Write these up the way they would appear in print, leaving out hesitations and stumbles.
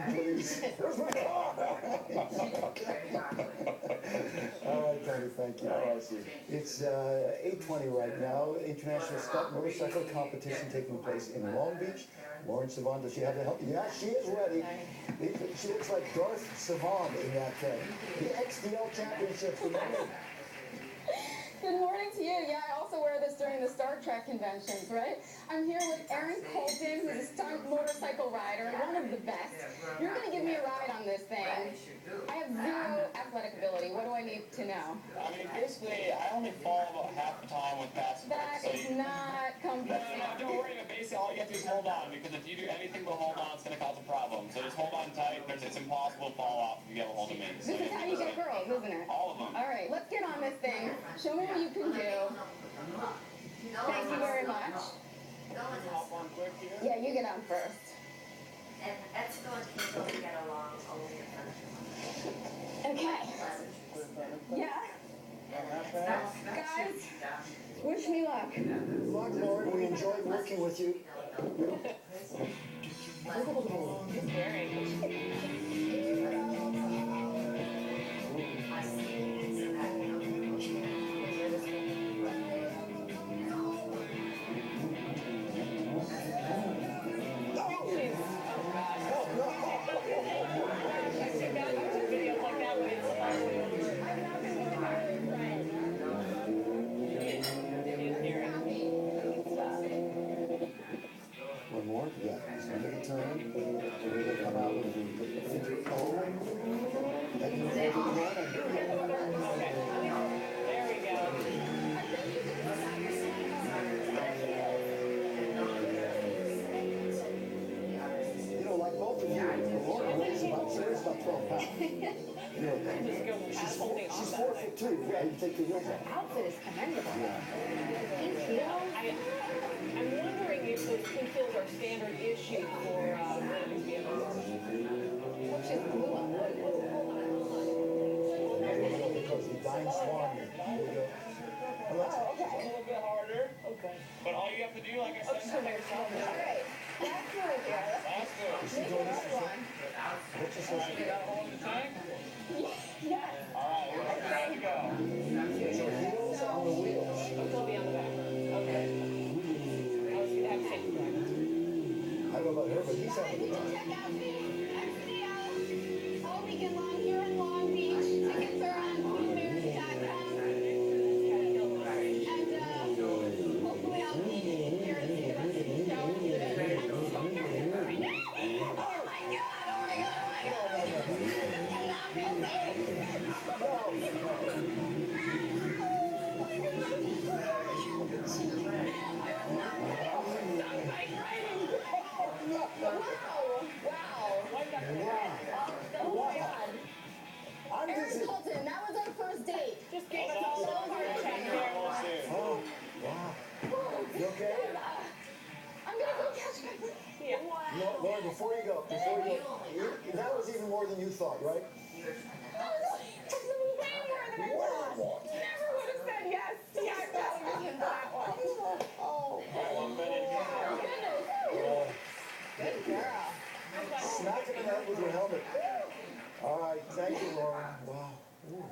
please. Where's my car? All right, Tony, thank you. It's 8:20 right now. International Stunt Motorcycle Competition taking place in Long Beach. Lauren Sivan, does she have the help? Yeah, she is ready. She looks like Darth Sivan in that the XDL Championship. Good morning to you. Yeah, I also wear this during the Star Trek conventions, right? I'm here with Aaron Colton, who's a stunt motorcycle rider, one of the best. You're going to give me a ride on this thing. I have zero athletic ability. What do I need to know? I mean, basically, I only fall about half the time with fast. That is not comfortable. No, don't worry. Basically, all you have to do is hold on, because if you do anything but hold on, it's going to cause a problem. So just hold on tight. It's impossible to fall off if you get a hold of me. This is how you get girls, isn't it? All of them. All right, let's get on this thing. Show me what you can do. Thank you very much. Hop on quick here. Yeah, you get on first. And Etsuko and Kinko will get along a little bit better. Okay. Yeah. Guys, wish me luck. Good luck, Lauren. We enjoyed working with you. One more? Yeah. So make a turn. We're going to come out with the oh. And you're going to run. There we go. You know, like both of you, Lauren weighs about 12 pounds. You know, she's 4'2". Yeah, you take the heels off. Outfit is commendable. Yeah. Pink heels. I'm wondering if those pink heels are standard issue for riding vehicles. What's his glue on? Because the dying swan. There you go. Oh, okay. A little bit harder. Okay. But all you have to do, like I said, So there's All right. That's really good. that's good. Is she doing this or something? What's this? All right, you got a hold of the tank? Yes. All right, we're ready to go. So heels on the wheels. It'll be on the back. Okay. I was gonna have to take it back. I don't know about her, but he's having a good time. Check out the XDL all weekend long here in Long Beach. Tickets are on blueberry.com. And hopefully I'll be here to see the rest of the show. I'm so nervous right now. Oh my God, oh my God, oh my God. I cannot believe Aaron Colton, that was our first date. Just get That's all over. Oh, wow. You okay? I'm gonna go catch my breath. Yeah. Lauren, before you go, that was even more than you thought, right? That's way more than I thought. Never would have said yes. Yeah, I probably didn't that one. Oh, goodness. Good girl. Smack him in the head with your helmet. All right, thank you, Lauren. Wow. Ooh.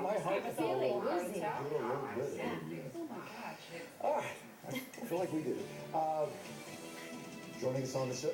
My heart is a little bit. All right, I feel like we did. Joining us on the show.